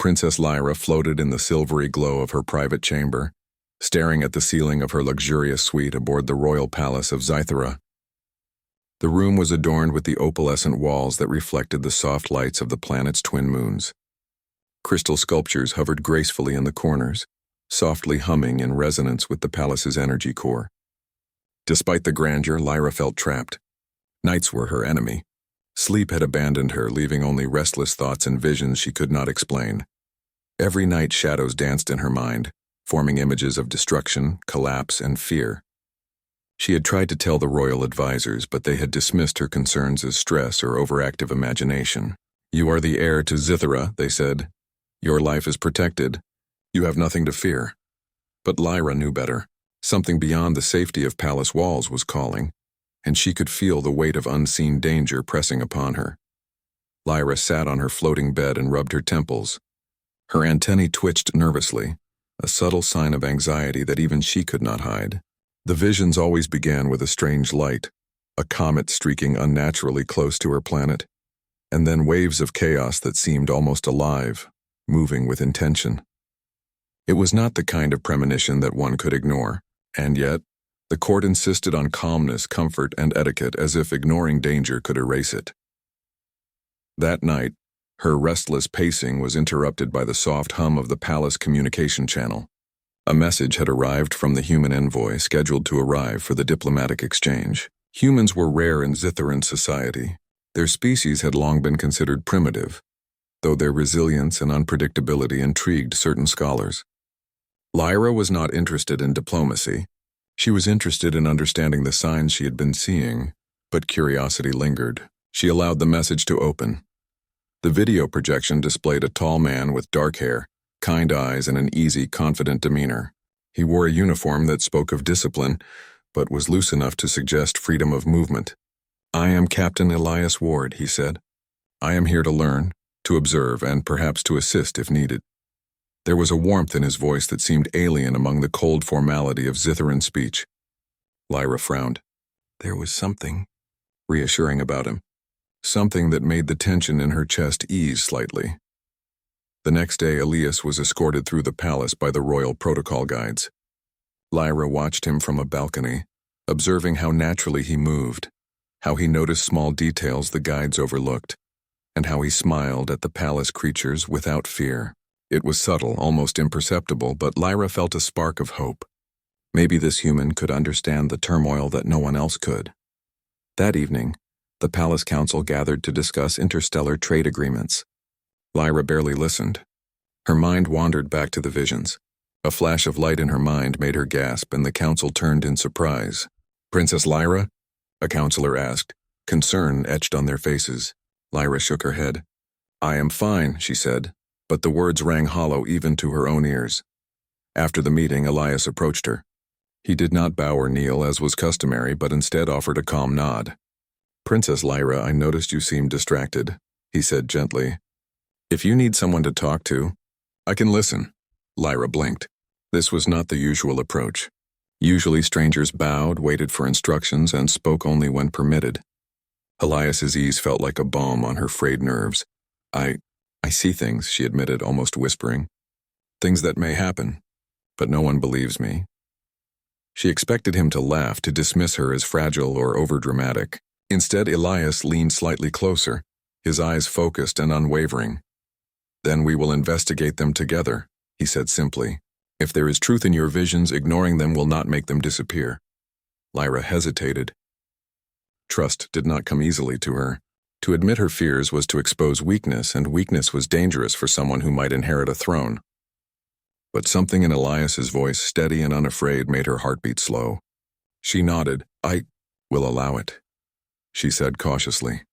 Princess Lyra floated in the silvery glow of her private chamber, staring at the ceiling of her luxurious suite aboard the royal palace of Zythera. The room was adorned with the opalescent walls that reflected the soft lights of the planet's twin moons. Crystal sculptures hovered gracefully in the corners, softly humming in resonance with the palace's energy core. Despite the grandeur, Lyra felt trapped. Nights were her enemy. Sleep had abandoned her, leaving only restless thoughts and visions she could not explain. Every night shadows danced in her mind, forming images of destruction, collapse, and fear. She had tried to tell the royal advisors, but they had dismissed her concerns as stress or overactive imagination. "You are the heir to Zythera," they said. "Your life is protected. You have nothing to fear." But Lyra knew better. Something beyond the safety of palace walls was calling, and she could feel the weight of unseen danger pressing upon her. Lyra sat on her floating bed and rubbed her temples. Her antennae twitched nervously, a subtle sign of anxiety that even she could not hide. The visions always began with a strange light, a comet streaking unnaturally close to her planet, and then waves of chaos that seemed almost alive, moving with intention. It was not the kind of premonition that one could ignore, and yet, the court insisted on calmness, comfort, and etiquette as if ignoring danger could erase it. That night, her restless pacing was interrupted by the soft hum of the palace communication channel. A message had arrived from the human envoy scheduled to arrive for the diplomatic exchange. Humans were rare in Zytheran society. Their species had long been considered primitive, though their resilience and unpredictability intrigued certain scholars. Lyra was not interested in diplomacy. She was interested in understanding the signs she had been seeing, but curiosity lingered. She allowed the message to open. The video projection displayed a tall man with dark hair, kind eyes, and an easy, confident demeanor. He wore a uniform that spoke of discipline, but was loose enough to suggest freedom of movement. "I am Captain Elias Ward," he said. "I am here to learn, to observe, and perhaps to assist if needed." There was a warmth in his voice that seemed alien among the cold formality of Zytheran speech. Lyra frowned. There was something reassuring about him, something that made the tension in her chest ease slightly. The next day, Elias was escorted through the palace by the royal protocol guides. Lyra watched him from a balcony, observing how naturally he moved, how he noticed small details the guides overlooked, and how he smiled at the palace creatures without fear. It was subtle, almost imperceptible, but Lyra felt a spark of hope. Maybe this human could understand the turmoil that no one else could. That evening, the palace council gathered to discuss interstellar trade agreements. Lyra barely listened. Her mind wandered back to the visions. A flash of light in her mind made her gasp, and the council turned in surprise. "Princess Lyra?" a counselor asked, concern etched on their faces. Lyra shook her head. "I am fine," she said, but the words rang hollow even to her own ears. After the meeting, Elias approached her. He did not bow or kneel as was customary, but instead offered a calm nod. "Princess Lyra, I noticed you seemed distracted," he said gently. "If you need someone to talk to, I can listen." Lyra blinked. This was not the usual approach. Usually strangers bowed, waited for instructions, and spoke only when permitted. Elias's ease felt like a balm on her frayed nerves. I see things," she admitted, almost whispering. "Things that may happen, but no one believes me." She expected him to laugh, to dismiss her as fragile or overdramatic. Instead, Elias leaned slightly closer, his eyes focused and unwavering. "Then we will investigate them together," he said simply. "If there is truth in your visions, ignoring them will not make them disappear." Lyra hesitated. Trust did not come easily to her. To admit her fears was to expose weakness, and weakness was dangerous for someone who might inherit a throne. But something in Elias's voice, steady and unafraid, made her heartbeat slow. She nodded. "I will allow it," she said cautiously.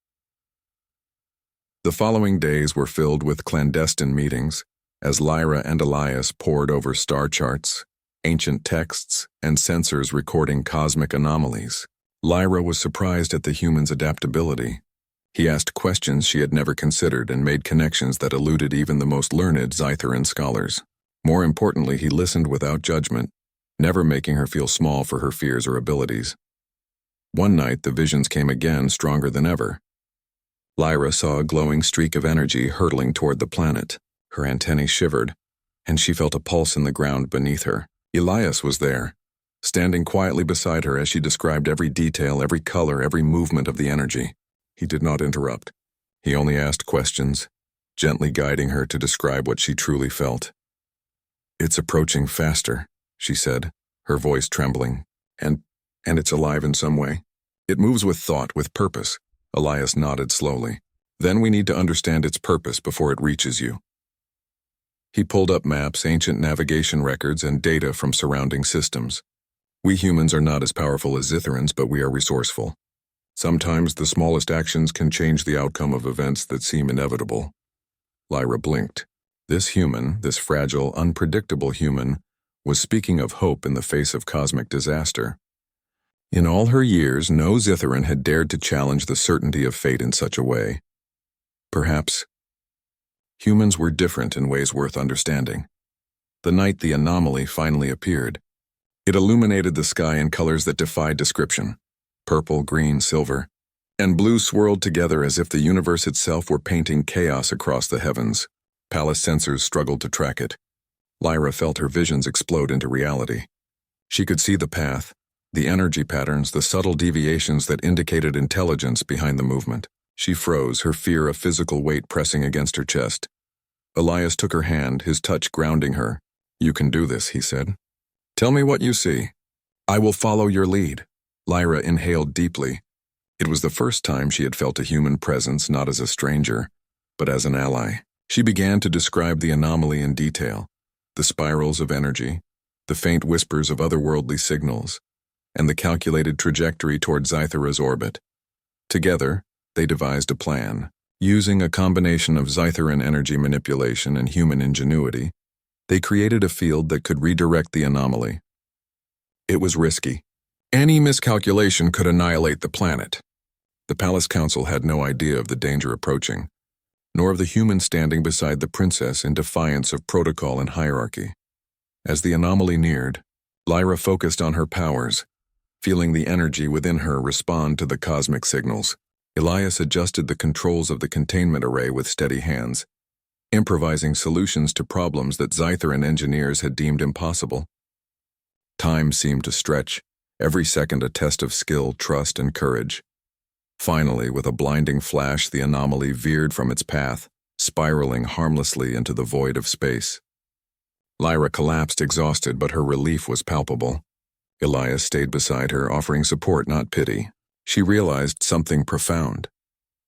The following days were filled with clandestine meetings, as Lyra and Elias pored over star charts, ancient texts, and sensors recording cosmic anomalies. Lyra was surprised at the human's adaptability. He asked questions she had never considered and made connections that eluded even the most learned Zytheran scholars. More importantly, he listened without judgment, never making her feel small for her fears or abilities. One night, the visions came again, stronger than ever. Lyra saw a glowing streak of energy hurtling toward the planet. Her antennae shivered, and she felt a pulse in the ground beneath her. Elias was there, standing quietly beside her as she described every detail, every color, every movement of the energy. He did not interrupt. He only asked questions, gently guiding her to describe what she truly felt. "It's approaching faster," she said, her voice trembling. And it's alive in some way. "It moves with thought, with purpose." Elias nodded slowly. "Then we need to understand its purpose before it reaches you." He pulled up maps, ancient navigation records, and data from surrounding systems. "We humans are not as powerful as Zitherans, but we are resourceful. Sometimes the smallest actions can change the outcome of events that seem inevitable." Lyra blinked. This human, this fragile, unpredictable human, was speaking of hope in the face of cosmic disaster. In all her years, no Zitharan had dared to challenge the certainty of fate in such a way. Perhaps humans were different in ways worth understanding. The night the anomaly finally appeared. It illuminated the sky in colors that defied description. Purple, green, silver, and blue swirled together as if the universe itself were painting chaos across the heavens. Palace sensors struggled to track it. Lyra felt her visions explode into reality. She could see the path, the energy patterns, the subtle deviations that indicated intelligence behind the movement. She froze, her fear of physical weight pressing against her chest. Elias took her hand, his touch grounding her. "You can do this," he said. "Tell me what you see. I will follow your lead." Lyra inhaled deeply. It was the first time she had felt a human presence, not as a stranger, but as an ally. She began to describe the anomaly in detail, the spirals of energy, the faint whispers of otherworldly signals, and the calculated trajectory toward Zythera's orbit. Together, they devised a plan. Using a combination of Zytheran energy manipulation and human ingenuity, they created a field that could redirect the anomaly. It was risky. Any miscalculation could annihilate the planet. The Palace Council had no idea of the danger approaching, nor of the human standing beside the princess in defiance of protocol and hierarchy. As the anomaly neared, Lyra focused on her powers, feeling the energy within her respond to the cosmic signals. Elias adjusted the controls of the containment array with steady hands, improvising solutions to problems that Zytheran engineers had deemed impossible. Time seemed to stretch, every second a test of skill, trust, and courage. Finally, with a blinding flash, the anomaly veered from its path, spiraling harmlessly into the void of space. Lyra collapsed exhausted, but her relief was palpable. Elias stayed beside her, offering support, not pity. She realized something profound.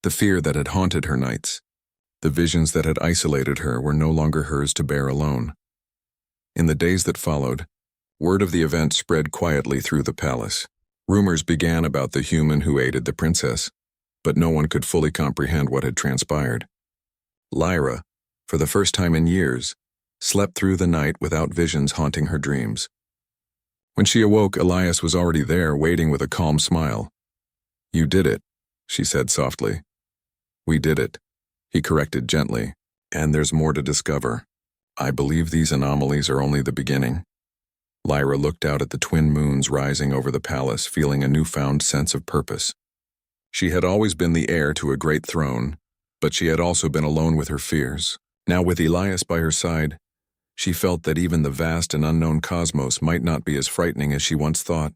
The fear that had haunted her nights, the visions that had isolated her, were no longer hers to bear alone. In the days that followed, word of the event spread quietly through the palace. Rumors began about the human who aided the princess, but no one could fully comprehend what had transpired. Lyra, for the first time in years, slept through the night without visions haunting her dreams. When she awoke, Elias was already there, waiting with a calm smile. "You did it," she said softly. "We did it," he corrected gently, "and there's more to discover. I believe these anomalies are only the beginning." Lyra looked out at the twin moons rising over the palace, feeling a newfound sense of purpose. She had always been the heir to a great throne, but she had also been alone with her fears. Now, with Elias by her side, she felt that even the vast and unknown cosmos might not be as frightening as she once thought.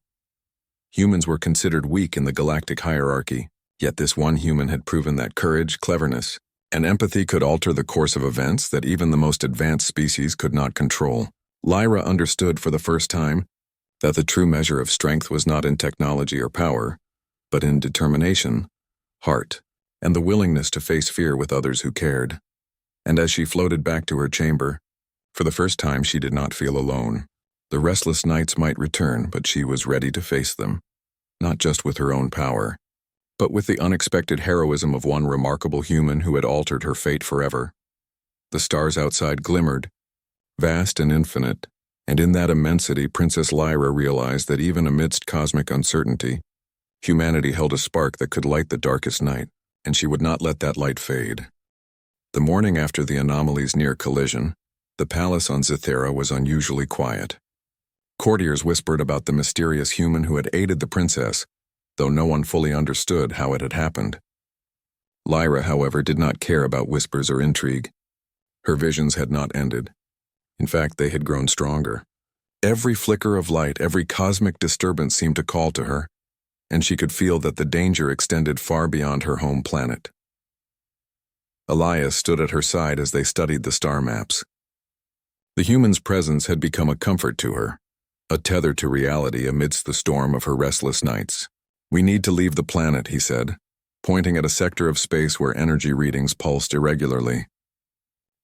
Humans were considered weak in the galactic hierarchy, yet this one human had proven that courage, cleverness, and empathy could alter the course of events that even the most advanced species could not control. Lyra understood for the first time that the true measure of strength was not in technology or power, but in determination, heart, and the willingness to face fear with others who cared. And as she floated back to her chamber, for the first time she did not feel alone. The restless nights might return, but she was ready to face them, not just with her own power, but with the unexpected heroism of one remarkable human who had altered her fate forever. The stars outside glimmered, vast and infinite, and in that immensity Princess Lyra realized that even amidst cosmic uncertainty, humanity held a spark that could light the darkest night, and she would not let that light fade. The morning after the anomaly's near collision, the palace on Zythera was unusually quiet. Courtiers whispered about the mysterious human who had aided the princess, though no one fully understood how it had happened. Lyra, however, did not care about whispers or intrigue. Her visions had not ended. In fact, they had grown stronger. Every flicker of light, every cosmic disturbance seemed to call to her, and she could feel that the danger extended far beyond her home planet. Elias stood at her side as they studied the star maps. The human's presence had become a comfort to her, a tether to reality amidst the storm of her restless nights. "We need to leave the planet," he said, pointing at a sector of space where energy readings pulsed irregularly.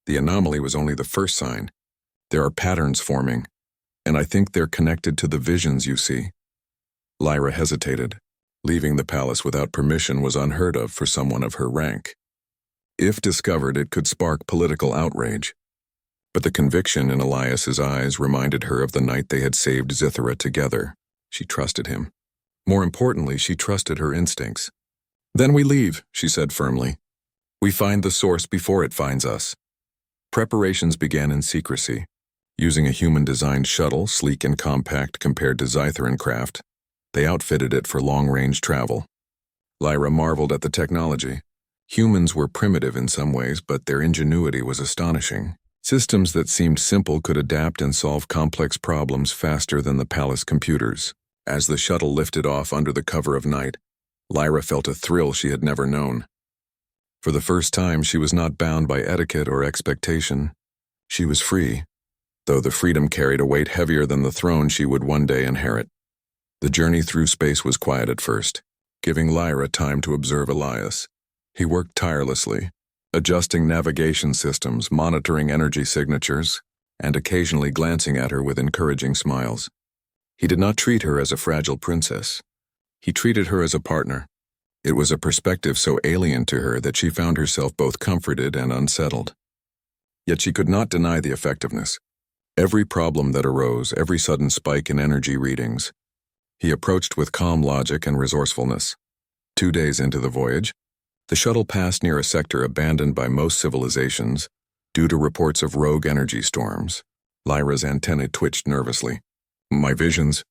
The anomaly was only the first sign. There are patterns forming, and I think they're connected to the visions you see. Lyra hesitated. Leaving the palace without permission was unheard of for someone of her rank. If discovered, it could spark political outrage. But the conviction in Elias's eyes reminded her of the night they had saved Zythera together. She trusted him. More importantly, she trusted her instincts. "Then we leave," she said firmly. "We find the source before it finds us." Preparations began in secrecy. Using a human-designed shuttle, sleek and compact compared to Zytheran craft, they outfitted it for long-range travel. Lyra marveled at the technology. Humans were primitive in some ways, but their ingenuity was astonishing. Systems that seemed simple could adapt and solve complex problems faster than the palace computers. As the shuttle lifted off under the cover of night, Lyra felt a thrill she had never known. For the first time, she was not bound by etiquette or expectation. She was free, though the freedom carried a weight heavier than the throne she would one day inherit. The journey through space was quiet at first, giving Lyra time to observe Elias. He worked tirelessly, adjusting navigation systems, monitoring energy signatures, and occasionally glancing at her with encouraging smiles. He did not treat her as a fragile princess. He treated her as a partner. It was a perspective so alien to her that she found herself both comforted and unsettled. Yet she could not deny the effectiveness. Every problem that arose, every sudden spike in energy readings, he approached with calm logic and resourcefulness. 2 days into the voyage, the shuttle passed near a sector abandoned by most civilizations due to reports of rogue energy storms. Lyra's antennae twitched nervously. "My visions.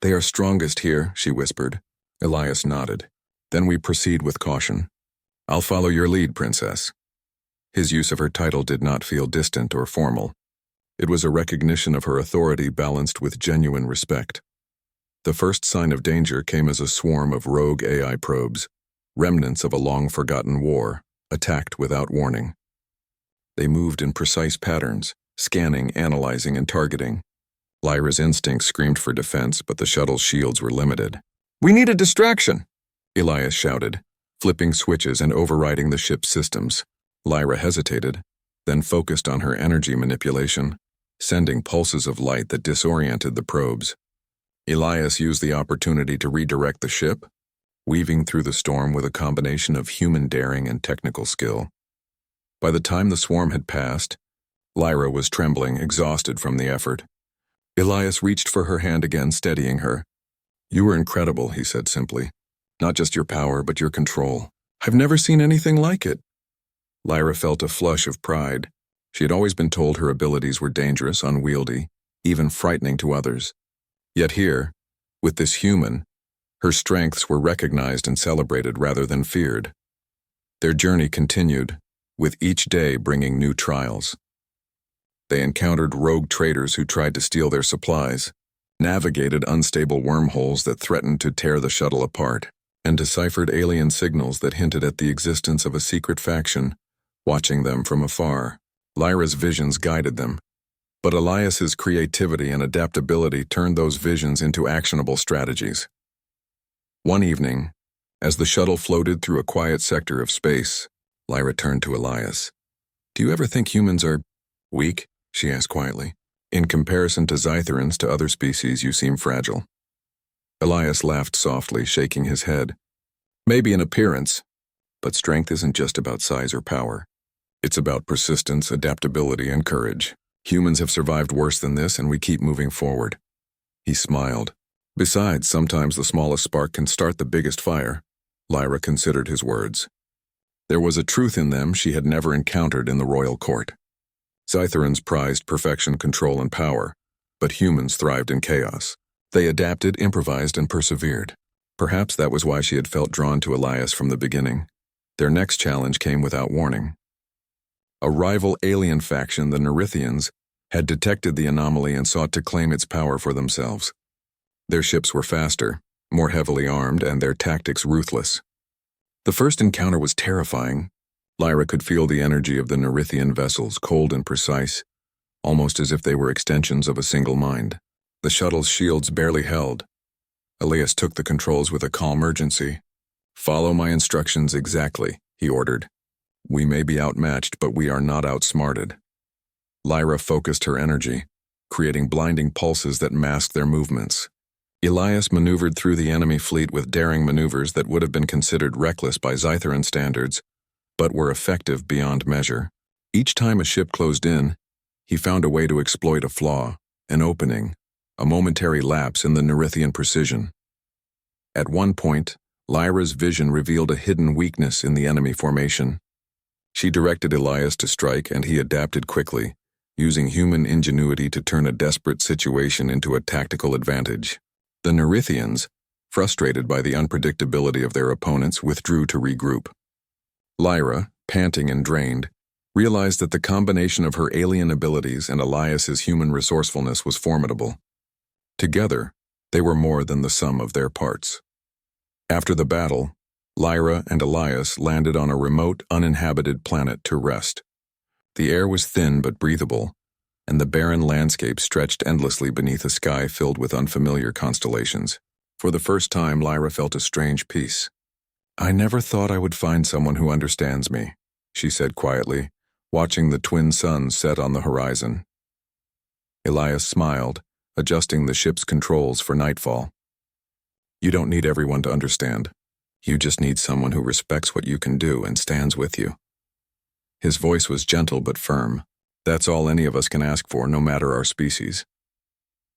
They are strongest here," she whispered. Elias nodded. "Then we proceed with caution. I'll follow your lead, princess." His use of her title did not feel distant or formal. It was a recognition of her authority balanced with genuine respect. The first sign of danger came as a swarm of rogue AI probes, remnants of a long-forgotten war, attacked without warning. They moved in precise patterns, scanning, analyzing, and targeting. Lyra's instincts screamed for defense, but the shuttle's shields were limited. "We need a distraction!" Elias shouted, flipping switches and overriding the ship's systems. Lyra hesitated, then focused on her energy manipulation, sending pulses of light that disoriented the probes. Elias used the opportunity to redirect the ship, weaving through the storm with a combination of human daring and technical skill. By the time the swarm had passed, Lyra was trembling, exhausted from the effort. Elias reached for her hand again, steadying her. "You were incredible," he said simply. "Not just your power, but your control. I've never seen anything like it." Lyra felt a flush of pride. She had always been told her abilities were dangerous, unwieldy, even frightening to others. Yet here, with this human, her strengths were recognized and celebrated rather than feared. Their journey continued, with each day bringing new trials. They encountered rogue traders who tried to steal their supplies, navigated unstable wormholes that threatened to tear the shuttle apart, and deciphered alien signals that hinted at the existence of a secret faction watching them from afar. Lyra's visions guided them, but Elias's creativity and adaptability turned those visions into actionable strategies. One evening, as the shuttle floated through a quiet sector of space, Lyra turned to Elias. "Do you ever think humans are weak?" she asked quietly. "In comparison to Zytherans, to other species, you seem fragile." Elias laughed softly, shaking his head. "Maybe in appearance, but strength isn't just about size or power. It's about persistence, adaptability, and courage. Humans have survived worse than this, and we keep moving forward." He smiled. "Besides, sometimes the smallest spark can start the biggest fire." Lyra considered his words. There was a truth in them she had never encountered in the royal court. Zytherans prized perfection, control, and power, but humans thrived in chaos. They adapted, improvised, and persevered. Perhaps that was why she had felt drawn to Elias from the beginning. Their next challenge came without warning. A rival alien faction, the Nerithians, had detected the anomaly and sought to claim its power for themselves. Their ships were faster, more heavily armed, and their tactics ruthless. The first encounter was terrifying. Lyra could feel the energy of the Nerithian vessels, cold and precise, almost as if they were extensions of a single mind. The shuttle's shields barely held. Elias took the controls with a calm urgency. "Follow my instructions exactly," he ordered. "We may be outmatched, but we are not outsmarted." Lyra focused her energy, creating blinding pulses that masked their movements. Elias maneuvered through the enemy fleet with daring maneuvers that would have been considered reckless by Zytheran standards, but were effective beyond measure. Each time a ship closed in, he found a way to exploit a flaw, an opening, a momentary lapse in the Nerithian precision. At one point, Lyra's vision revealed a hidden weakness in the enemy formation. She directed Elias to strike, and he adapted quickly, using human ingenuity to turn a desperate situation into a tactical advantage. The Nerithians, frustrated by the unpredictability of their opponents, withdrew to regroup. Lyra, panting and drained, realized that the combination of her alien abilities and Elias's human resourcefulness was formidable. Together, they were more than the sum of their parts. After the battle, Lyra and Elias landed on a remote, uninhabited planet to rest. The air was thin but breathable, and the barren landscape stretched endlessly beneath a sky filled with unfamiliar constellations. For the first time, Lyra felt a strange peace. "I never thought I would find someone who understands me," she said quietly, watching the twin suns set on the horizon. Elias smiled, adjusting the ship's controls for nightfall. "You don't need everyone to understand. You just need someone who respects what you can do and stands with you." His voice was gentle but firm. That's all any of us can ask for, no matter our species.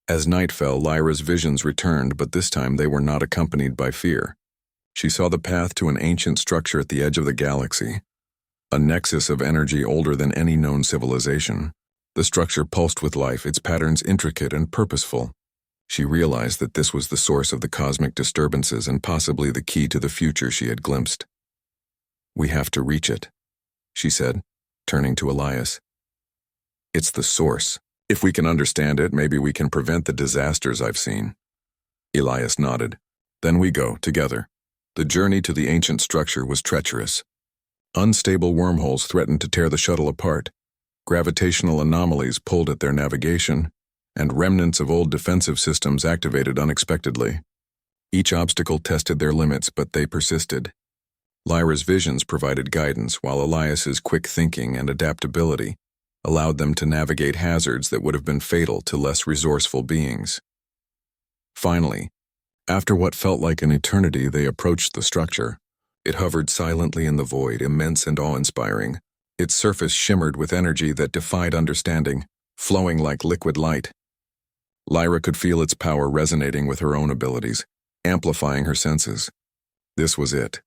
As night fell, Lyra's visions returned, but this time they were not accompanied by fear. She saw the path to an ancient structure at the edge of the galaxy, a nexus of energy older than any known civilization. The structure pulsed with life, its patterns intricate and purposeful. She realized that this was the source of the cosmic disturbances and possibly the key to the future she had glimpsed. "We have to reach it," she said, turning to Elias. "It's the source. If we can understand it, maybe we can prevent the disasters I've seen." Elias nodded. "Then we go, together." The journey to the ancient structure was treacherous. Unstable wormholes threatened to tear the shuttle apart. Gravitational anomalies pulled at their navigation, and remnants of old defensive systems activated unexpectedly. Each obstacle tested their limits, but they persisted. Lyra's visions provided guidance, while Elias's quick thinking and adaptability allowed them to navigate hazards that would have been fatal to less resourceful beings. Finally, after what felt like an eternity, they approached the structure. It hovered silently in the void, immense and awe-inspiring. Its surface shimmered with energy that defied understanding, flowing like liquid light. Lyra could feel its power resonating with her own abilities, amplifying her senses. This was it,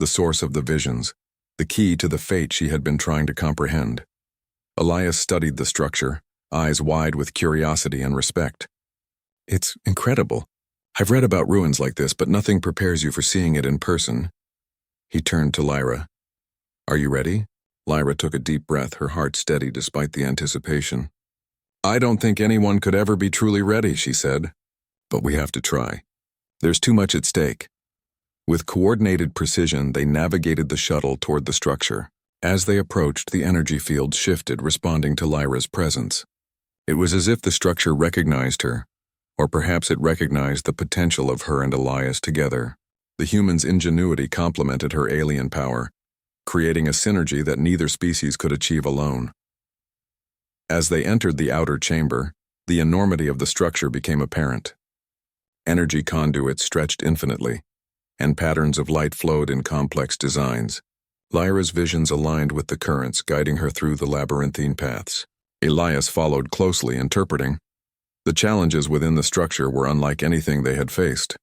the source of the visions, the key to the fate she had been trying to comprehend. Elias studied the structure, eyes wide with curiosity and respect. "It's incredible. I've read about ruins like this, but nothing prepares you for seeing it in person." He turned to Lyra. "Are you ready?" Lyra took a deep breath, her heart steady despite the anticipation. "I don't think anyone could ever be truly ready," she said. "But we have to try. There's too much at stake." With coordinated precision, they navigated the shuttle toward the structure. As they approached, the energy field shifted, responding to Lyra's presence. It was as if the structure recognized her, or perhaps it recognized the potential of her and Elias together. The human's ingenuity complemented her alien power, creating a synergy that neither species could achieve alone. As they entered the outer chamber, the enormity of the structure became apparent. Energy conduits stretched infinitely, and patterns of light flowed in complex designs. Lyra's visions aligned with the currents, guiding her through the labyrinthine paths. Elias followed closely, interpreting. The challenges within the structure were unlike anything they had faced.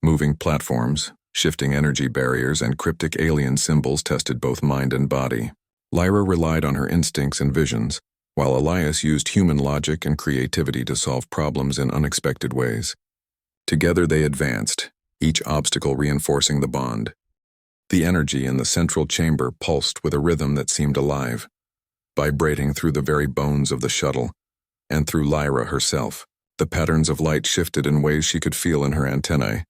Moving platforms, shifting energy barriers, and cryptic alien symbols tested both mind and body. Lyra relied on her instincts and visions, while Elias used human logic and creativity to solve problems in unexpected ways. Together they advanced, each obstacle reinforcing the bond. The energy in the central chamber pulsed with a rhythm that seemed alive, vibrating through the very bones of the shuttle, and through Lyra herself. The patterns of light shifted in ways she could feel in her antennae,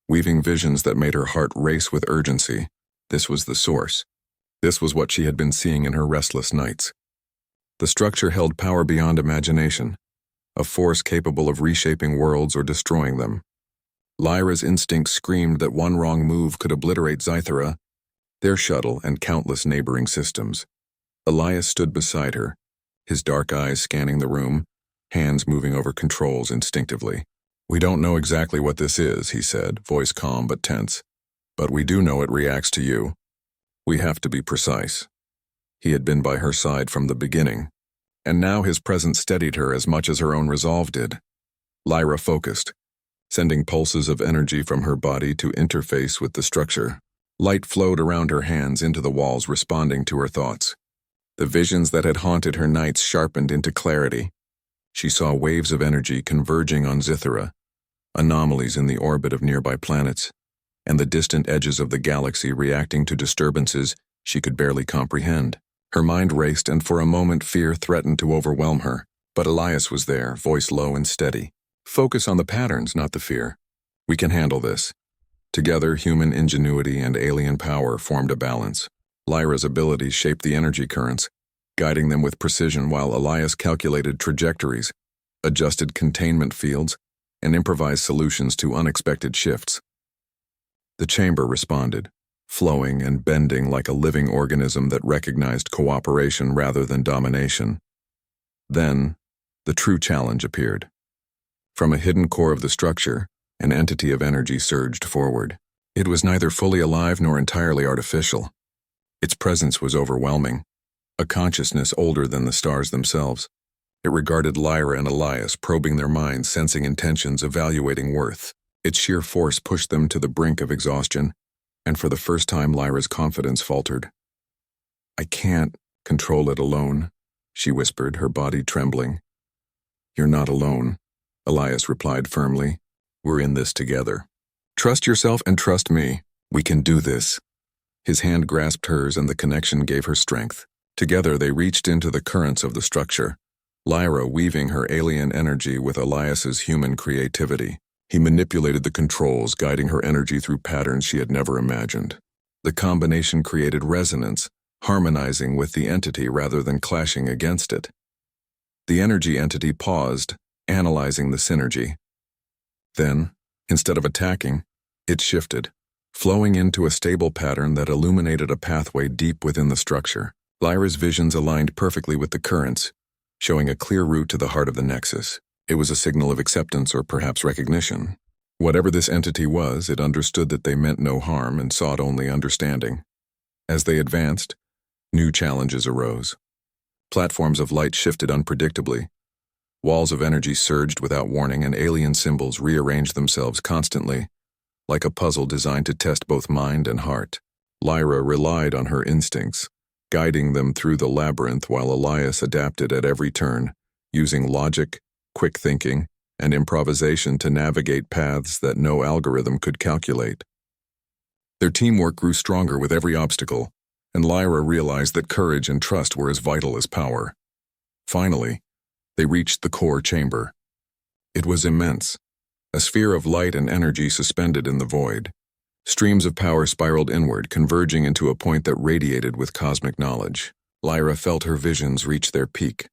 weaving visions that made her heart race with urgency. This was the source. This was what she had been seeing in her restless nights. The structure held power beyond imagination, a force capable of reshaping worlds or destroying them. Lyra's instinct screamed that one wrong move could obliterate Zythera, their shuttle, and countless neighboring systems. Elias stood beside her, his dark eyes scanning the room, hands moving over controls instinctively. "We don't know exactly what this is," he said, voice calm but tense. "But we do know it reacts to you. We have to be precise." He had been by her side from the beginning, and now his presence steadied her as much as her own resolve did. Lyra focused, sending pulses of energy from her body to interface with the structure. Light flowed around her hands into the walls, responding to her thoughts. The visions that had haunted her nights sharpened into clarity. She saw waves of energy converging on Zythera, anomalies in the orbit of nearby planets, and the distant edges of the galaxy reacting to disturbances she could barely comprehend. Her mind raced, and for a moment fear threatened to overwhelm her. But Elias was there, voice low and steady. "Focus on the patterns, not the fear. We can handle this." Together, human ingenuity and alien power formed a balance. Lyra's abilities shaped the energy currents, guiding them with precision, while Elias calculated trajectories, adjusted containment fields, and improvised solutions to unexpected shifts. The chamber responded, flowing and bending like a living organism that recognized cooperation rather than domination. Then, the true challenge appeared. From a hidden core of the structure, an entity of energy surged forward. It was neither fully alive nor entirely artificial. Its presence was overwhelming, a consciousness older than the stars themselves. It regarded Lyra and Elias, probing their minds, sensing intentions, evaluating worth. Its sheer force pushed them to the brink of exhaustion, and for the first time Lyra's confidence faltered. "I can't control it alone," she whispered, her body trembling. "You're not alone," Elias replied firmly. "We're in this together. Trust yourself and trust me. We can do this." His hand grasped hers, and the connection gave her strength. Together they reached into the currents of the structure, Lyra weaving her alien energy with Elias's human creativity. He manipulated the controls, guiding her energy through patterns she had never imagined. The combination created resonance, harmonizing with the entity rather than clashing against it. The energy entity paused, analyzing the synergy. Then, instead of attacking, it shifted, flowing into a stable pattern that illuminated a pathway deep within the structure. Lyra's visions aligned perfectly with the currents, showing a clear route to the heart of the nexus. It was a signal of acceptance or perhaps recognition. Whatever this entity was, it understood that they meant no harm and sought only understanding. As they advanced, new challenges arose. Platforms of light shifted unpredictably. Walls of energy surged without warning, and alien symbols rearranged themselves constantly, like a puzzle designed to test both mind and heart. Lyra relied on her instincts, guiding them through the labyrinth, while Elias adapted at every turn, using logic, quick thinking, and improvisation to navigate paths that no algorithm could calculate. Their teamwork grew stronger with every obstacle, and Lyra realized that courage and trust were as vital as power. Finally, they reached the core chamber. It was immense, a sphere of light and energy suspended in the void. Streams of power spiraled inward, converging into a point that radiated with cosmic knowledge. Lyra felt her visions reach their peak,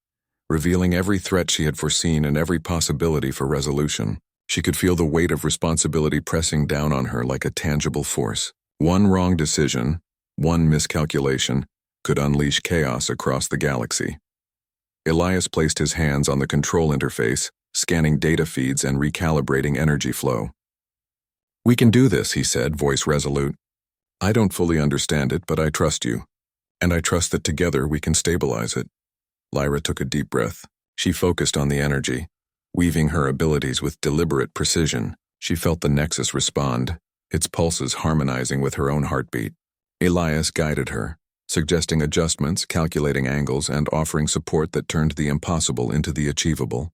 revealing every threat she had foreseen and every possibility for resolution. She could feel the weight of responsibility pressing down on her like a tangible force. One wrong decision, one miscalculation, could unleash chaos across the galaxy. Elias placed his hands on the control interface, scanning data feeds and recalibrating energy flow. "We can do this," he said, voice resolute. "I don't fully understand it, but I trust you. And I trust that together we can stabilize it." Lyra took a deep breath. She focused on the energy, weaving her abilities with deliberate precision. She felt the nexus respond, its pulses harmonizing with her own heartbeat. Elias guided her, suggesting adjustments, calculating angles, and offering support that turned the impossible into the achievable.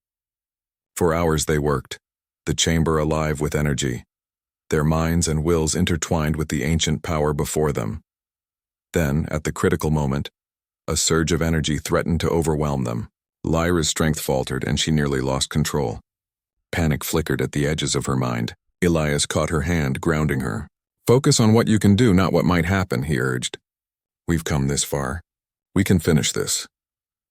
For hours they worked, the chamber alive with energy, their minds and wills intertwined with the ancient power before them. Then, at the critical moment, A surge of energy threatened to overwhelm them. Lyra's strength faltered and she nearly lost control. Panic flickered at the edges of her mind. Elias caught her hand, grounding her. "Focus on what you can do, not what might happen," he urged. "We've come this far. We can finish this."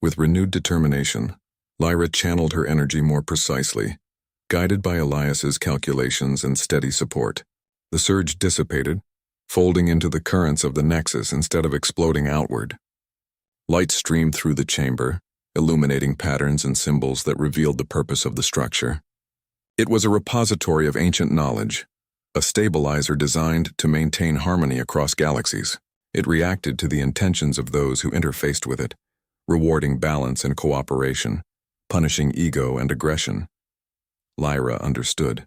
With renewed determination, Lyra channeled her energy more precisely, guided by Elias's calculations and steady support. The surge dissipated, folding into the currents of the nexus instead of exploding outward. Light streamed through the chamber, illuminating patterns and symbols that revealed the purpose of the structure. It was a repository of ancient knowledge, a stabilizer designed to maintain harmony across galaxies. It reacted to the intentions of those who interfaced with it, rewarding balance and cooperation, punishing ego and aggression. Lyra understood.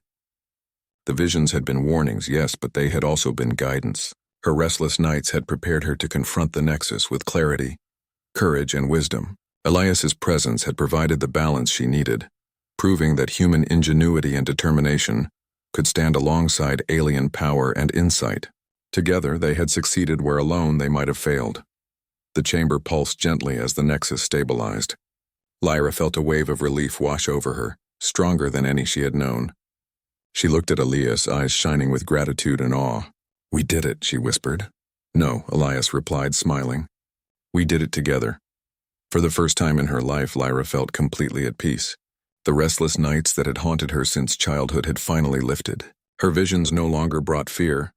The visions had been warnings, yes, but they had also been guidance. Her restless nights had prepared her to confront the Nexus with clarity, courage, and wisdom. Elias's presence had provided the balance she needed, proving that human ingenuity and determination could stand alongside alien power and insight. Together, they had succeeded where alone they might have failed. The chamber pulsed gently as the Nexus stabilized. Lyra felt a wave of relief wash over her, stronger than any she had known. She looked at Elias, eyes shining with gratitude and awe. "We did it," she whispered. "No," Elias replied, smiling. "We did it together." For the first time in her life, Lyra felt completely at peace. The restless nights that had haunted her since childhood had finally lifted. Her visions no longer brought fear,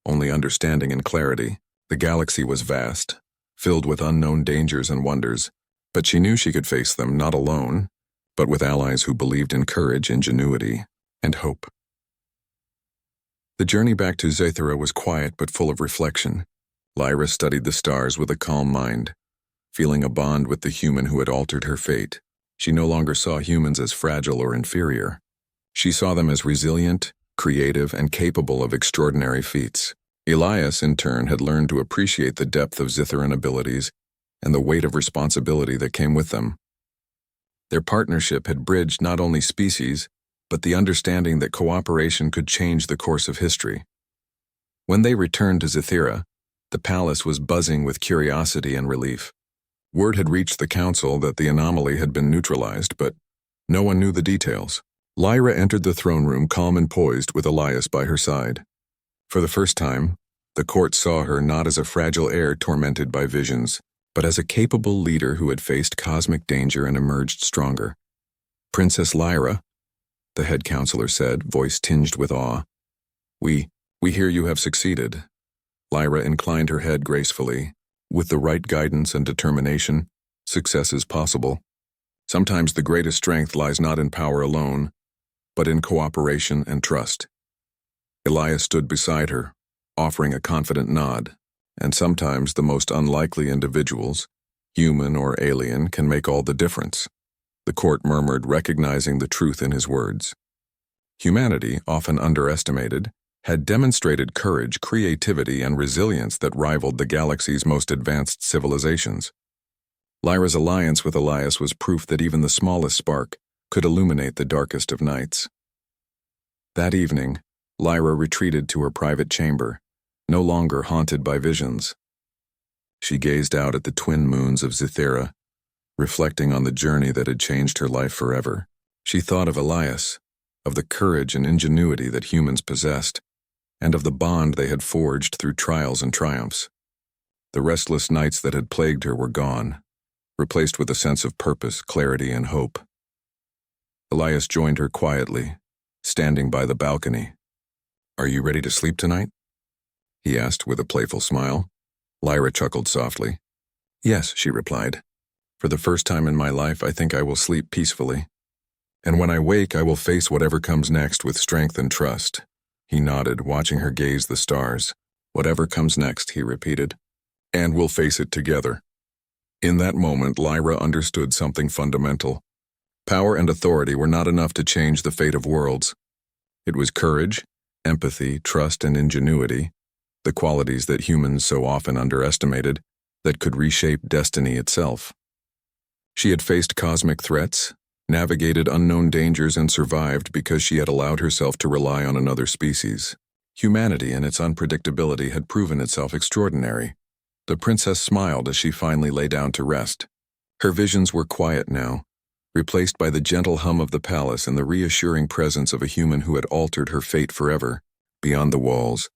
only understanding and clarity. The galaxy was vast, filled with unknown dangers and wonders, but she knew she could face them not alone, but with allies who believed in courage, ingenuity, and hope. The journey back to Zathura was quiet but full of reflection. Lyra studied the stars with a calm mind, feeling a bond with the human who had altered her fate. She no longer saw humans as fragile or inferior. She saw them as resilient, creative, and capable of extraordinary feats. Elias, in turn, had learned to appreciate the depth of Zitharan abilities and the weight of responsibility that came with them. Their partnership had bridged not only species, but the understanding that cooperation could change the course of history. When they returned to Zathura, the palace was buzzing with curiosity and relief. Word had reached the council that the anomaly had been neutralized, but no one knew the details. Lyra entered the throne room calm and poised with Elias by her side. For the first time, the court saw her not as a fragile heir tormented by visions, but as a capable leader who had faced cosmic danger and emerged stronger. "Princess Lyra," the head counselor said, voice tinged with awe. We hear you have succeeded." Lyra inclined her head gracefully. "With the right guidance and determination, success is possible. Sometimes the greatest strength lies not in power alone, but in cooperation and trust." Elias stood beside her, offering a confident nod. "And sometimes the most unlikely individuals, human or alien, can make all the difference." The court murmured, recognizing the truth in his words. Humanity, often underestimated, had demonstrated courage, creativity, and resilience that rivaled the galaxy's most advanced civilizations. Lyra's alliance with Elias was proof that even the smallest spark could illuminate the darkest of nights. That evening, Lyra retreated to her private chamber, no longer haunted by visions. She gazed out at the twin moons of Zathura, reflecting on the journey that had changed her life forever. She thought of Elias, of the courage and ingenuity that humans possessed, and of the bond they had forged through trials and triumphs. The restless nights that had plagued her were gone, replaced with a sense of purpose, clarity, and hope. Elias joined her quietly, standing by the balcony. "Are you ready to sleep tonight?" he asked with a playful smile. Lyra chuckled softly. "Yes," she replied. "For the first time in my life, I think I will sleep peacefully. And when I wake, I will face whatever comes next with strength and trust." He nodded, watching her gaze the stars. "Whatever comes next," he repeated. "And we'll face it together." In that moment, Lyra understood something fundamental. Power and authority were not enough to change the fate of worlds. It was courage, empathy, trust, and ingenuity, the qualities that humans so often underestimated, that could reshape destiny itself. She had faced cosmic threats, navigated unknown dangers, and survived because she had allowed herself to rely on another species. Humanity in its unpredictability had proven itself extraordinary. The princess smiled as she finally lay down to rest. Her visions were quiet now, replaced by the gentle hum of the palace and the reassuring presence of a human who had altered her fate forever. Beyond the walls,